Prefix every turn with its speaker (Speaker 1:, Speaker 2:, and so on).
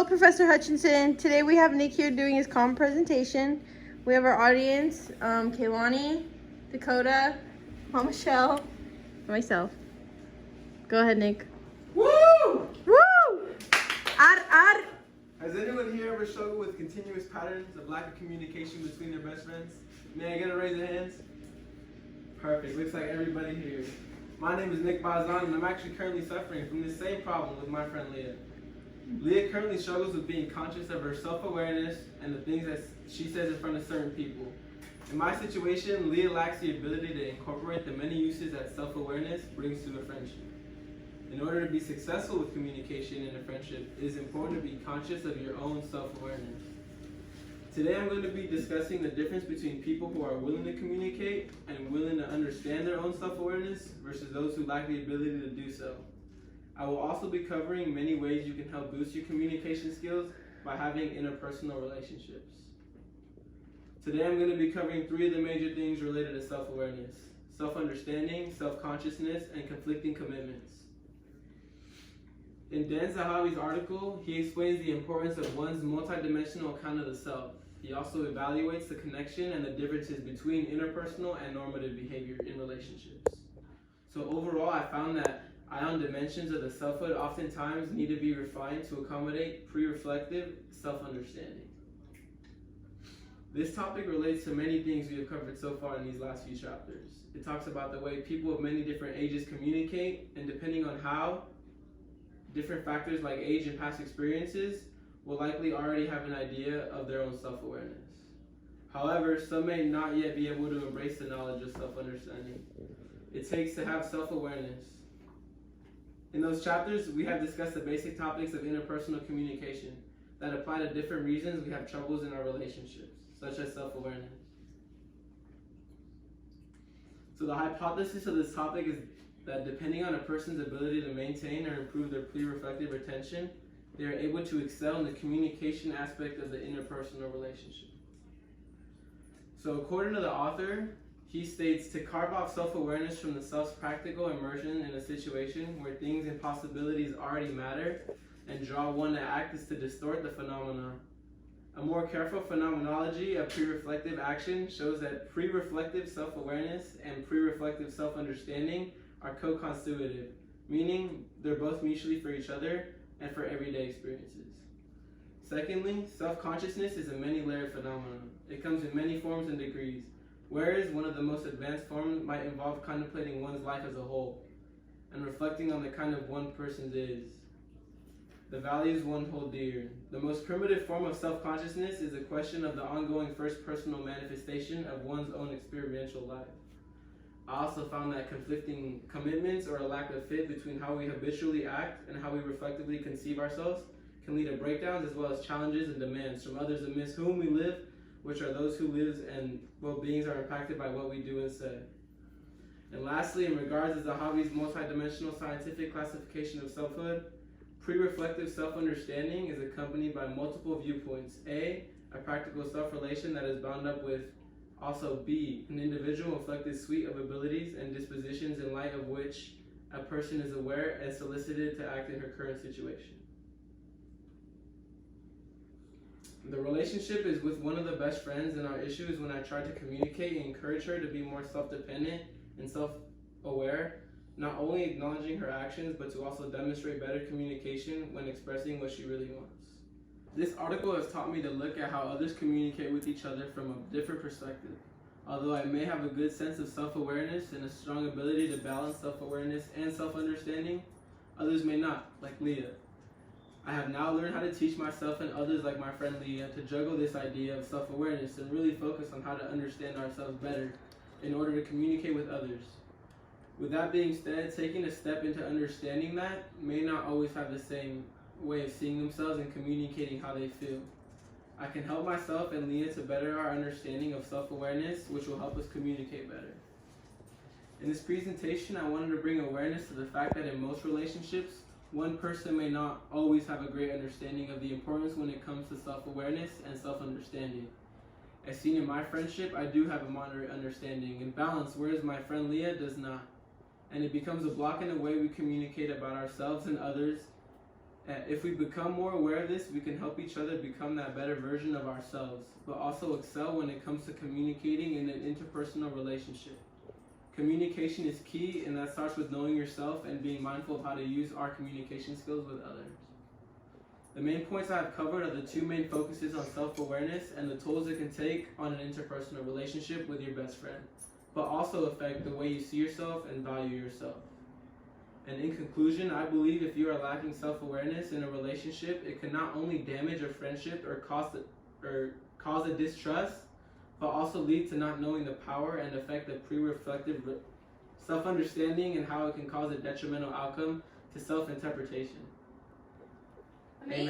Speaker 1: Hello, Professor Hutchinson. Today we have Nick here doing his Comm presentation. We have our audience, Kaylani, Dakota, Mama Michelle, and myself. Go ahead, Nick.
Speaker 2: Woo!
Speaker 1: Woo! Ar.
Speaker 2: Has anyone here ever struggled with continuous patterns of lack of communication between their best friends? May I get a raise of hands? Perfect. Looks like everybody here. My name is Nick Bazan, and I'm actually currently suffering from this same problem with my friend Leah. Leah currently struggles with being conscious of her self-awareness and the things that she says in front of certain people. In my situation, Leah lacks the ability to incorporate the many uses that self-awareness brings to a friendship. In order to be successful with communication in a friendship, it is important to be conscious of your own self-awareness. Today I'm going to be discussing the difference between people who are willing to communicate and willing to understand their own self-awareness versus those who lack the ability to do so. I will also be covering many ways you can help boost your communication skills by having interpersonal relationships. Today I'm going to be covering 3 of the major things related to self-awareness: self-understanding, self-consciousness, and conflicting commitments. In Dan Zahavi's article, he explains the importance of one's multidimensional account of the self. He also evaluates the connection and the differences between interpersonal and normative behavior in relationships. So overall, I found that ion dimensions of the selfhood oftentimes need to be refined to accommodate pre-reflective self-understanding. This topic relates to many things we have covered so far in these last few chapters. It talks about the way people of many different ages communicate, and depending on how, different factors like age and past experiences will likely already have an idea of their own self-awareness. However, some may not yet be able to embrace the knowledge of self-understanding it takes to have self-awareness. In those chapters, we have discussed the basic topics of interpersonal communication that apply to different reasons we have troubles in our relationships, such as self-awareness. So the hypothesis of this topic is that depending on a person's ability to maintain or improve their pre-reflective attention, they are able to excel in the communication aspect of the interpersonal relationship. So according to the author, he states, to carve off self-awareness from the self's practical immersion in a situation where things and possibilities already matter and draw one to act is to distort the phenomenon. A more careful phenomenology of pre-reflective action shows that pre-reflective self-awareness and pre-reflective self-understanding are co-constitutive, meaning they're both mutually for each other and for everyday experiences. Secondly, self-consciousness is a many-layered phenomenon. It comes in many forms and degrees, whereas one of the most advanced forms might involve contemplating one's life as a whole and reflecting on the kind of one person is, the values one hold dear. The most primitive form of self-consciousness is a question of the ongoing first personal manifestation of one's own experiential life. I also found that conflicting commitments or a lack of fit between how we habitually act and how we reflectively conceive ourselves can lead to breakdowns as well as challenges and demands from others amidst whom we live, which are those who lives and well-beings are impacted by what we do and say. And lastly, in regards to Zahavi's multidimensional scientific classification of selfhood, pre-reflective self-understanding is accompanied by multiple viewpoints. A practical self-relation that is bound up with also B, an individual reflected suite of abilities and dispositions in light of which a person is aware and solicited to act in her current situation. The relationship is with one of the best friends, and our issue is when I try to communicate and encourage her to be more self-dependent and self-aware, not only acknowledging her actions, but to also demonstrate better communication when expressing what she really wants. This article has taught me to look at how others communicate with each other from a different perspective. Although I may have a good sense of self-awareness and a strong ability to balance self-awareness and self-understanding, others may not, like Leah. I have now learned how to teach myself and others like my friend Leah to juggle this idea of self-awareness and really focus on how to understand ourselves better in order to communicate with others. With that being said, taking a step into understanding that may not always have the same way of seeing themselves and communicating how they feel. I can help myself and Leah to better our understanding of self-awareness, which will help us communicate better. In this presentation, I wanted to bring awareness to the fact that in most relationships, one person may not always have a great understanding of the importance when it comes to self-awareness and self-understanding. As seen in my friendship, I do have a moderate understanding and balance, whereas my friend Leah does not. And it becomes a block in the way we communicate about ourselves and others, If we become more aware of this, we can help each other become that better version of ourselves, but also excel when it comes to communicating in an interpersonal relationship. Communication is key, and that starts with knowing yourself and being mindful of how to use our communication skills with others. The main points I have covered are the two main focuses on self-awareness and the tools it can take on an interpersonal relationship with your best friend, but also affect the way you see yourself and value yourself. And in conclusion, I believe if you are lacking self-awareness in a relationship, it can not only damage a friendship or cause a distrust, but also lead to not knowing the power and effect of pre-reflective self-understanding and how it can cause a detrimental outcome to self-interpretation.
Speaker 1: Amazing.
Speaker 2: Amen.